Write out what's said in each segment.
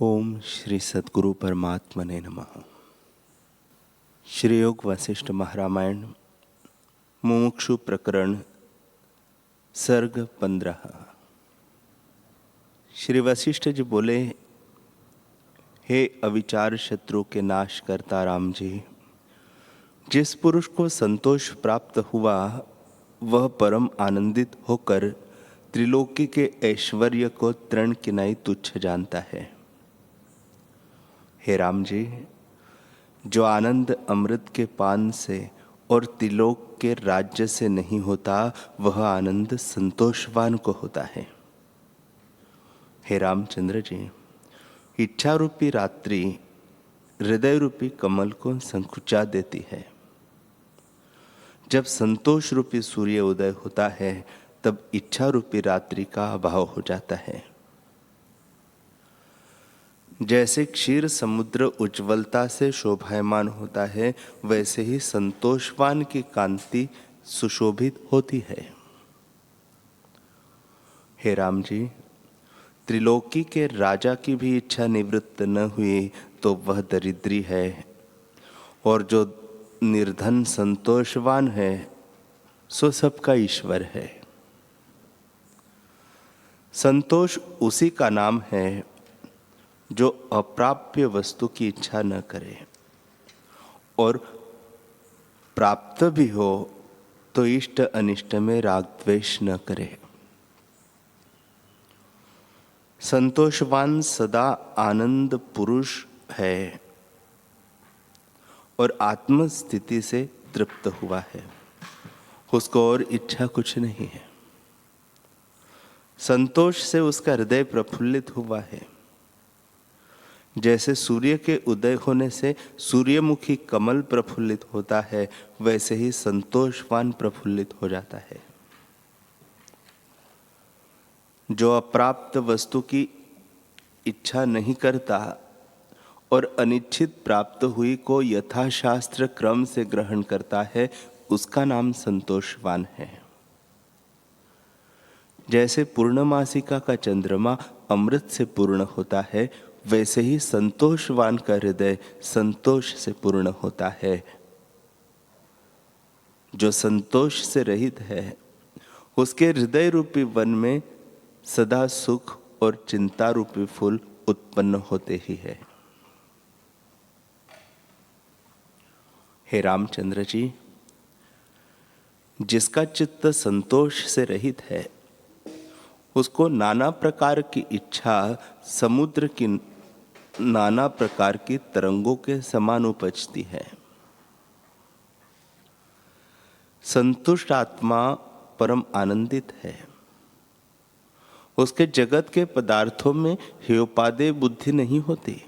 ओम श्री सद्गुरु परमात्मने नमः। श्री योग वशिष्ठ महारामायण मुमुक्षु प्रकरण सर्ग 15। श्री वशिष्ठ जी बोले, हे अविचार शत्रु के नाश करता राम जी, जिस पुरुष को संतोष प्राप्त हुआ वह परम आनंदित होकर त्रिलोकी के ऐश्वर्य को तृण किनाई तुच्छ जानता है। हे राम जी, जो आनंद अमृत के पान से और त्रिलोक के राज्य से नहीं होता, वह आनंद संतोषवान को होता है। हे रामचंद्र जी, इच्छा रूपी रात्रि हृदय रूपी कमल को संकुचा देती है। जब संतोष रूपी सूर्य उदय होता है, तब इच्छा रूपी रात्रि का अभाव हो जाता है। जैसे क्षीर समुद्र उज्ज्वलता से शोभायमान होता है, वैसे ही संतोषवान की कांति सुशोभित होती है। हे राम जी, त्रिलोकी के राजा की भी इच्छा निवृत्त न हुई तो वह दरिद्री है, और जो निर्धन संतोषवान है सो सबका ईश्वर है। संतोष उसी का नाम है जो अप्राप्य वस्तु की इच्छा न करे, और प्राप्त भी हो तो इष्ट अनिष्ट में राग द्वेष न करे। संतोषवान सदा आनंद पुरुष है और आत्म स्थिति से तृप्त हुआ है, उसको और इच्छा कुछ नहीं है। संतोष से उसका हृदय प्रफुल्लित हुआ है। जैसे सूर्य के उदय होने से सूर्यमुखी कमल प्रफुल्लित होता है, वैसे ही संतोषवान प्रफुल्लित हो जाता है। जो अप्राप्त वस्तु की इच्छा नहीं करता और अनिच्छित प्राप्त हुई को यथाशास्त्र क्रम से ग्रहण करता है, उसका नाम संतोषवान है। जैसे पूर्णमासिका का चंद्रमा अमृत से पूर्ण होता है, वैसे ही संतोषवान का हृदय संतोष से पूर्ण होता है। जो संतोष से रहित है, उसके हृदय रूपी वन में सदा सुख और चिंता रूपी फूल उत्पन्न होते ही है। हे रामचंद्र जी, जिसका चित्त संतोष से रहित है, उसको नाना प्रकार की इच्छा समुद्र की नाना प्रकार की तरंगों के समान उपजती है। संतुष्ट आत्मा परम आनंदित है। उसके जगत के पदार्थों में हेयोपादेय बुद्धि नहीं होती।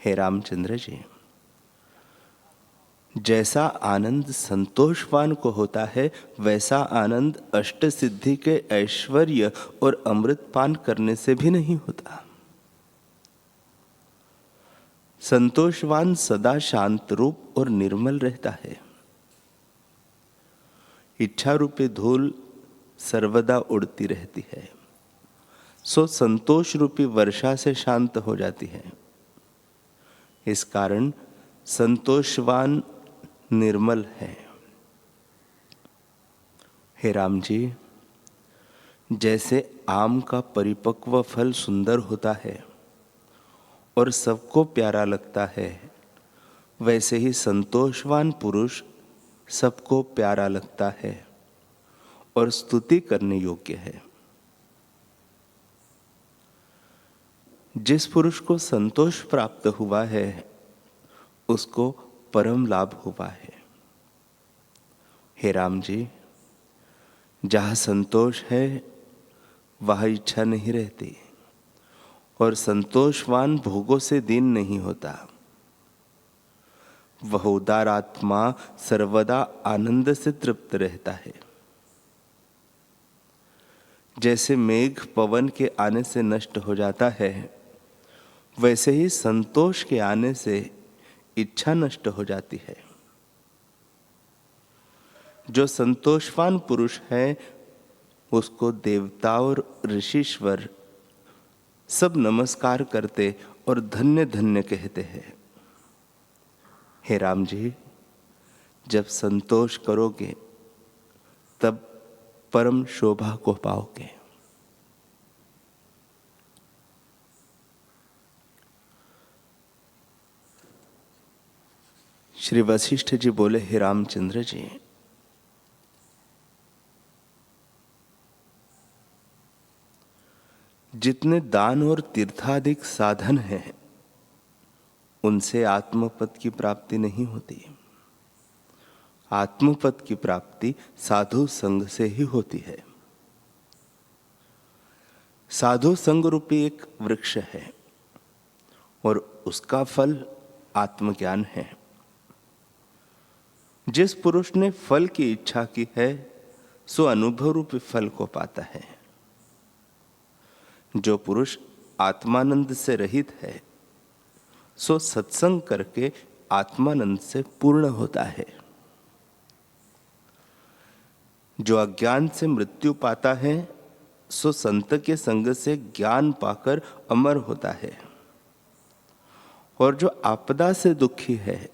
हे रामचंद्र जी, जैसा आनंद संतोषवान को होता है, वैसा आनंद अष्ट सिद्धि के ऐश्वर्य और अमृत पान करने से भी नहीं होता। संतोषवान सदा शांत रूप और निर्मल रहता है। इच्छा रूपी धूल सर्वदा उड़ती रहती है, सो संतोष रूपी वर्षा से शांत हो जाती है। इस कारण संतोषवान निर्मल है। हे राम जी, जैसे आम का परिपक्व फल सुंदर होता है और सबको प्यारा लगता है, वैसे ही संतोषवान पुरुष सबको प्यारा लगता है और स्तुति करने योग्य है। जिस पुरुष को संतोष प्राप्त हुआ है, उसको परम लाभ हुआ है। हे राम जी, जहाँ संतोष है वहाँ इच्छा नहीं रहती, और संतोषवान भोगों से दीन नहीं होता। वह उदार आत्मा सर्वदा आनंद से तृप्त रहता है। जैसे मेघ पवन के आने से नष्ट हो जाता है, वैसे ही संतोष के आने से इच्छा नष्ट हो जाती है। जो संतोषवान पुरुष है, उसको देवता और ऋषिश्वर सब नमस्कार करते और धन्य धन्य कहते हैं। हे राम जी, जब संतोष करोगे तब परम शोभा को पाओगे। श्री वशिष्ठ जी बोले, हे रामचंद्र जी, जितने दान और तीर्थादिक साधन हैं उनसे आत्मपद की प्राप्ति नहीं होती। आत्मपद की प्राप्ति साधु संग से ही होती है। साधु संग रूपी एक वृक्ष है और उसका फल आत्मज्ञान है। जिस पुरुष ने फल की इच्छा की है सो अनुभव रूपी फल को पाता है। जो पुरुष आत्मानंद से रहित है सो सत्संग करके आत्मानंद से पूर्ण होता है। जो अज्ञान से मृत्यु पाता है सो संत के संग से ज्ञान पाकर अमर होता है। और जो आपदा से दुखी है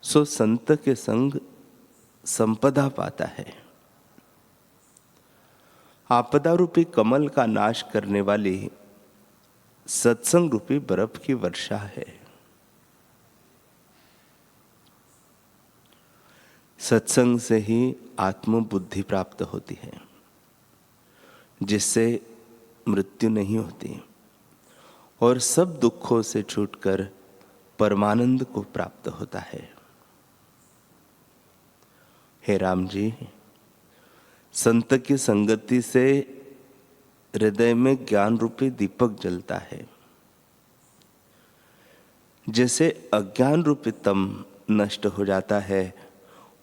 सो संत के संग संपदा पाता है। आपदा रूपी कमल का नाश करने वाली सत्संग रूपी बर्फ की वर्षा है। सत्संग से ही आत्मबुद्धि प्राप्त होती है, जिससे मृत्यु नहीं होती और सब दुखों से छूटकर परमानंद को प्राप्त होता है। हे राम जी, संत की संगति से हृदय में ज्ञान रूपी दीपक जलता है। जैसे अज्ञान रूपी तम नष्ट हो जाता है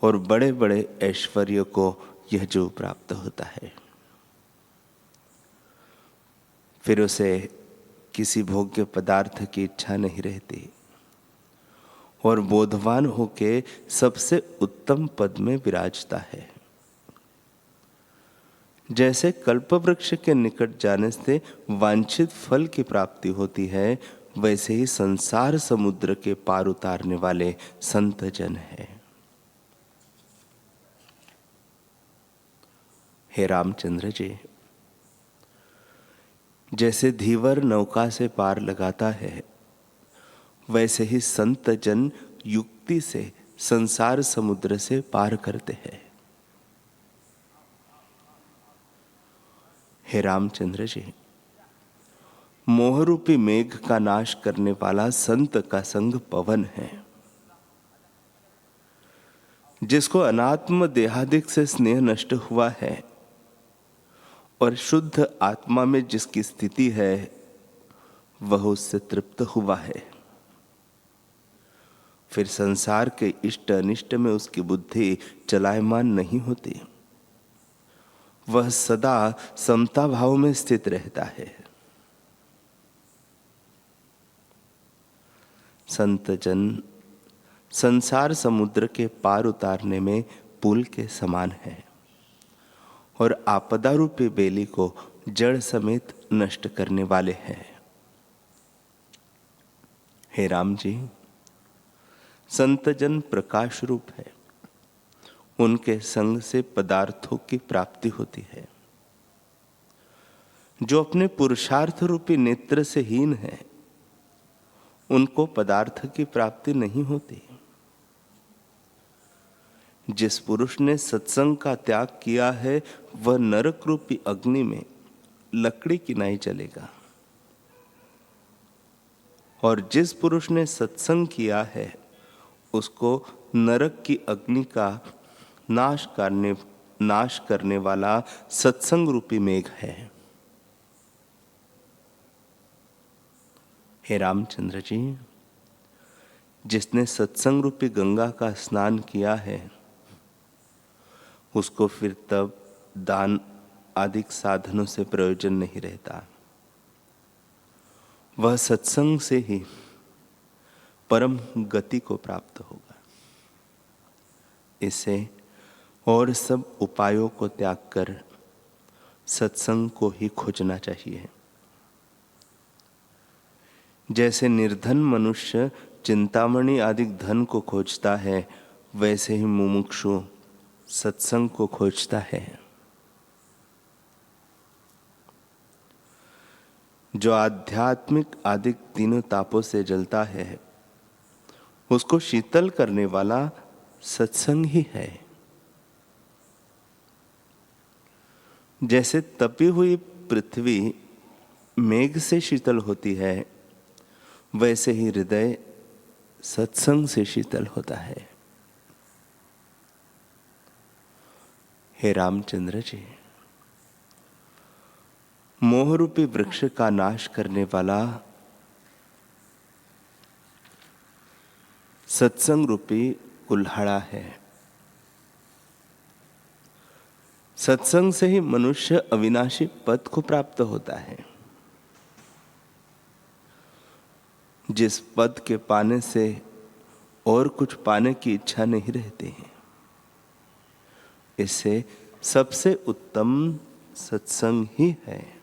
और बड़े बड़े ऐश्वर्य को यह जो प्राप्त होता है, फिर उसे किसी भोग्य पदार्थ की इच्छा नहीं रहती और बोधवान होके सबसे उत्तम पद में विराजता है। जैसे कल्पवृक्ष के निकट जाने से वांछित फल की प्राप्ति होती है, वैसे ही संसार समुद्र के पार उतारने वाले संत जन है। हे रामचंद्र जी, जैसे धीवर नौका से पार लगाता है, वैसे ही संत जन युक्ति से संसार समुद्र से पार करते हैं। हे रामचंद्र जी, मोहरूपी मेघ का नाश करने वाला संत का संग पवन है। जिसको अनात्म देहादिक से स्नेह नष्ट हुआ है और शुद्ध आत्मा में जिसकी स्थिति है वह उससे तृप्त हुआ है, फिर संसार के इष्ट अनिष्ट में उसकी बुद्धि चलायमान नहीं होती। वह सदा समता भाव में स्थित रहता है। संत जन संसार समुद्र के पार उतारने में पुल के समान है और आपदा रूपी बेली को जड़ समेत नष्ट करने वाले हैं। हे राम जी, संत जन प्रकाश रूप है। उनके संग से पदार्थों की प्राप्ति होती है। जो अपने पुरुषार्थ रूपी नेत्र से हीन है उनको पदार्थ की प्राप्ति नहीं होती। जिस पुरुष ने सत्संग का त्याग किया है वह नरक रूपी अग्नि में लकड़ी की नाई जलेगा, और जिस पुरुष ने सत्संग किया है उसको नरक की अग्नि का नाश करने वाला सत्संग रूपी मेघ है। हे रामचंद्र जी, जिसने सत्संग रूपी गंगा का स्नान किया है उसको फिर तब दान आदि साधनों से प्रयोजन नहीं रहता। वह सत्संग से ही परम गति को प्राप्त होगा। इसे और सब उपायों को त्याग कर सत्संग को ही खोजना चाहिए। जैसे निर्धन मनुष्य चिंतामणि आदि धन को खोजता है, वैसे ही मुमुक्षु सत्संग को खोजता है। जो आध्यात्मिक आदि तीनों तापों से जलता है, उसको शीतल करने वाला सत्संग ही है। जैसे तपी हुई पृथ्वी मेघ से शीतल होती है, वैसे ही हृदय सत्संग से शीतल होता है। हे रामचंद्र जी, मोह रूपी वृक्ष का नाश करने वाला सत्संग रूपी कुल्हाड़ा है। सत्संग से ही मनुष्य अविनाशी पद को प्राप्त होता है। जिस पद के पाने से और कुछ पाने की इच्छा नहीं रहती है, इससे सबसे उत्तम सत्संग ही है।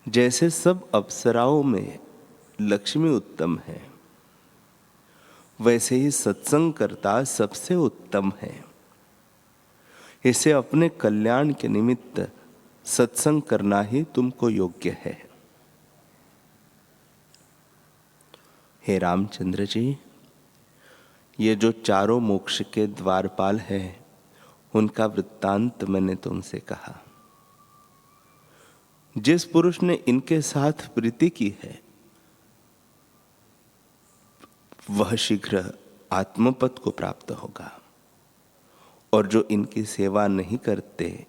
जैसे सब अप्सराओं में लक्ष्मी उत्तम है, वैसे ही सत्संग करता सबसे उत्तम है। इसे अपने कल्याण के निमित्त सत्संग करना ही तुमको योग्य है। हे रामचंद्र जी, ये जो चारों मोक्ष के द्वारपाल हैं, उनका वृत्तांत मैंने तुमसे कहा। जिस पुरुष ने इनके साथ प्रीति की है, वह शीघ्र आत्मपद को प्राप्त होगा, और जो इनकी सेवा नहीं करते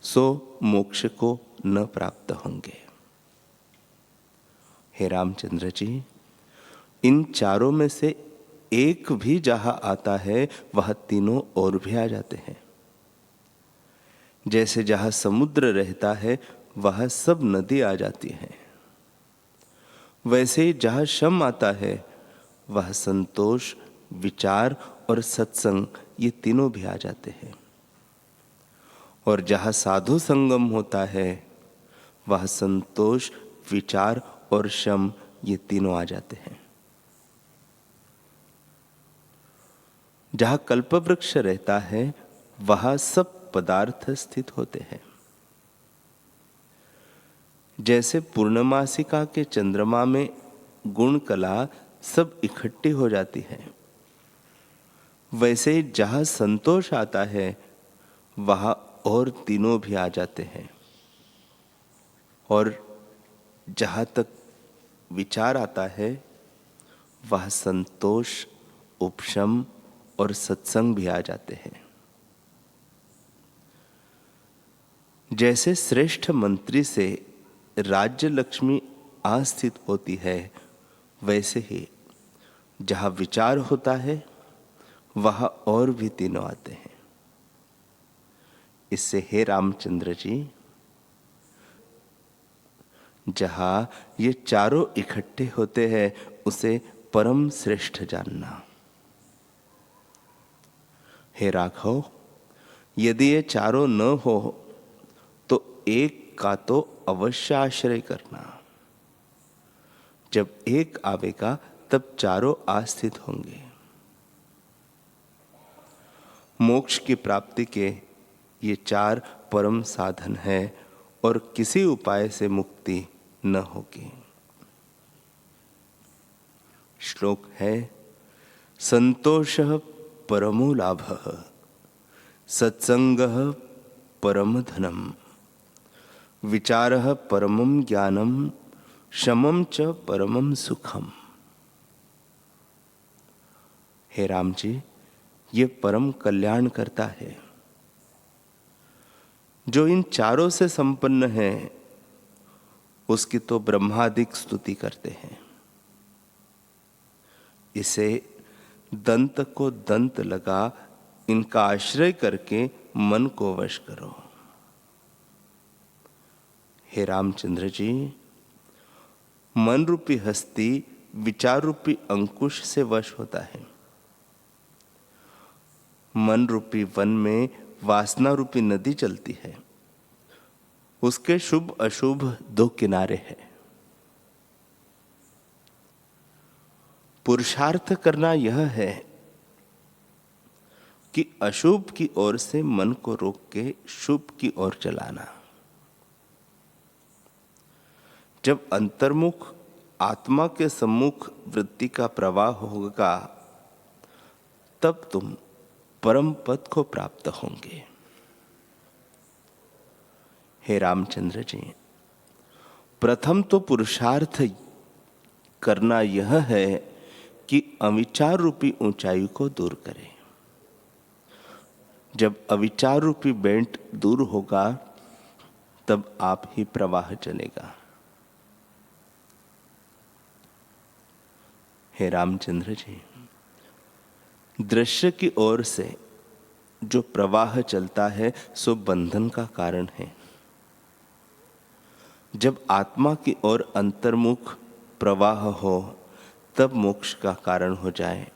सो मोक्ष को न प्राप्त होंगे। हे रामचंद्र जी, इन चारों में से एक भी जहां आता है, वह तीनों और भी आ जाते हैं। जैसे जहां समुद्र रहता है, वह सब नदी आ जाती है, वैसे ही जहां शम आता है, वह संतोष, विचार और सत्संग, ये तीनों भी आ जाते हैं। और जहां साधु संगम होता है, वह संतोष, विचार और शम, ये तीनों आ जाते हैं। जहां कल्पवृक्ष रहता है, वहां सब पदार्थ स्थित होते हैं। जैसे पूर्णमासिका के चंद्रमा में गुण कला सब इकट्ठी हो जाती है, वैसे ही जहां संतोष आता है, वहां और तीनों भी आ जाते हैं। और जहां तक विचार आता है, वह संतोष, उपशम और सत्संग भी आ जाते हैं। जैसे श्रेष्ठ मंत्री से राज्य लक्ष्मी आस्थित होती है, वैसे ही जहां विचार होता है, वहां और भी तीनों आते हैं। इससे हे रामचंद्र जी, जहां ये चारों इकट्ठे होते हैं, उसे परम श्रेष्ठ जानना। हे राघव, यदि ये चारों न हो तो एक का तो अवश्य आश्रय करना। जब एक आवेगा, तब चारों आस्थित होंगे। मोक्ष की प्राप्ति के ये चार परम साधन है, और किसी उपाय से मुक्ति न होगी। श्लोक है, संतोषः परमो लाभः, सत्संगः परम धनम, विचारः परमं ज्ञानम, शमं च परमं सुखम। हे राम जी, ये परम कल्याण करता है। जो इन चारों से संपन्न है, उसकी तो ब्रह्मादिक स्तुति करते हैं। इसे दंत को दंत लगा, इनका आश्रय करके मन को वश करो। हे रामचंद्र जी, मन रूपी हस्ती विचार रूपी अंकुश से वश होता है। मन रूपी वन में वासना रूपी नदी चलती है, उसके शुभ अशुभ दो किनारे हैं। पुरुषार्थ करना यह है कि अशुभ की ओर से मन को रोक के शुभ की ओर चलाना। जब अंतर्मुख आत्मा के सम्मुख वृत्ति का प्रवाह होगा तब तुम परम पद को प्राप्त होंगे। हे रामचंद्र जी, प्रथम तो पुरुषार्थ करना यह है कि अविचार रूपी ऊंचाई को दूर करें। जब अविचार रूपी बेंट दूर होगा तब आप ही प्रवाह चलेगा। हे रामचंद्र जी, दृश्य की ओर से जो प्रवाह चलता है सो बंधन का कारण है। जब आत्मा की ओर अंतर्मुख प्रवाह हो तब मोक्ष का कारण हो जाए।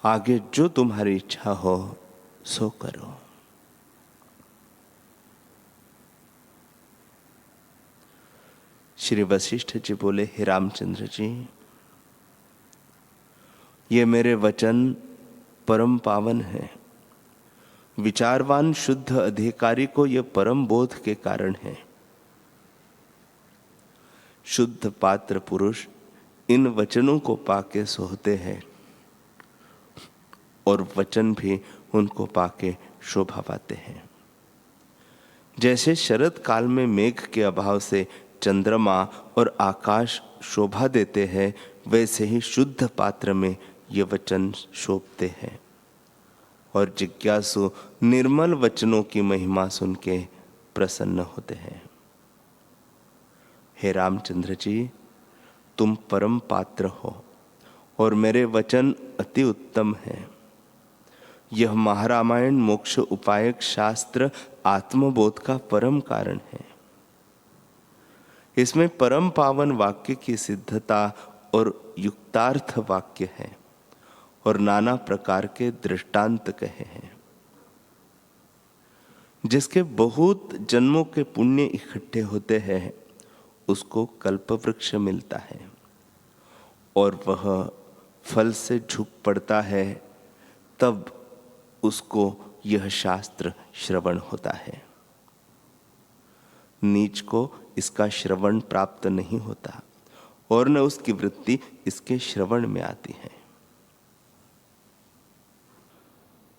आगे जो तुम्हारी इच्छा हो सो करो। श्री वशिष्ठ जी बोले, हे रामचंद्र जी, ये मेरे वचन परम पावन है। विचारवान शुद्ध अधिकारी को यह परम बोध के कारण है। शुद्ध पात्र पुरुष इन वचनों को पाके सोहते हैं और वचन भी उनको पाके शोभा पाते हैं। जैसे शरद काल में मेघ के अभाव से चंद्रमा और आकाश शोभा देते हैं, वैसे ही शुद्ध पात्र में ये वचन शोभते हैं और जिज्ञासु निर्मल वचनों की महिमा सुन के प्रसन्न होते हैं। हे रामचंद्र जी, तुम परम पात्र हो और मेरे वचन अति उत्तम हैं। यह महारामायण मोक्ष उपायक शास्त्र आत्मबोध का परम कारण है। इसमें परम पावन वाक्य की सिद्धता और युक्तार्थ वाक्य है और नाना प्रकार के दृष्टांत कहे हैं। जिसके बहुत जन्मों के पुण्य इकट्ठे होते हैं उसको कल्पवृक्ष मिलता है और वह फल से झुक पड़ता है, तब उसको यह शास्त्र श्रवण होता है। नीच को इसका श्रवण प्राप्त नहीं होता और न उसकी वृत्ति इसके श्रवण में आती है।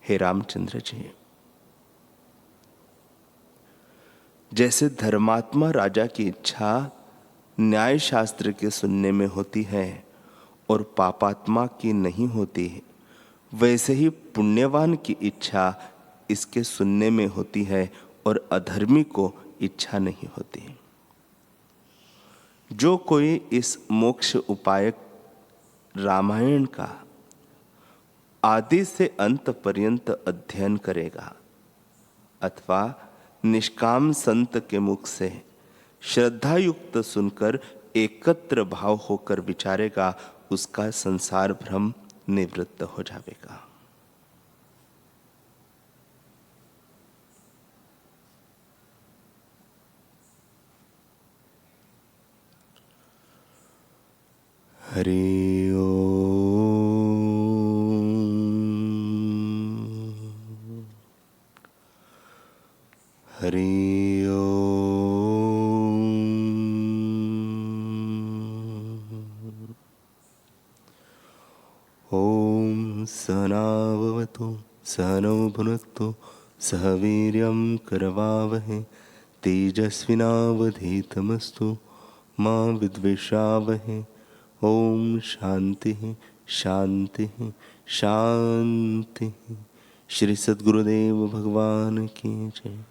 हे रामचंद्र जी, जैसे धर्मात्मा राजा की इच्छा न्याय शास्त्र के सुनने में होती है और पापात्मा की नहीं होती, वैसे ही पुण्यवान की इच्छा इसके सुनने में होती है और अधर्मी को इच्छा नहीं होती। जो कोई इस मोक्ष उपायक रामायण का आदि से अंत पर्यंत अध्ययन करेगा अथवा निष्काम संत के मुख से श्रद्धा युक्त सुनकर एकत्र भाव होकर विचारेगा, उसका संसार भ्रम निवृत्त हो जाएगा। हरि ओम। हरि ओम। ओम सहनाववतु सहनौ भुनक्तु सह वीर्यं करवावहै तेजस्विनावधीतमस्तु मा विद्विषावहै। ओम शांति शांति शांति। श्री सद्गुरुदेव भगवान की जय।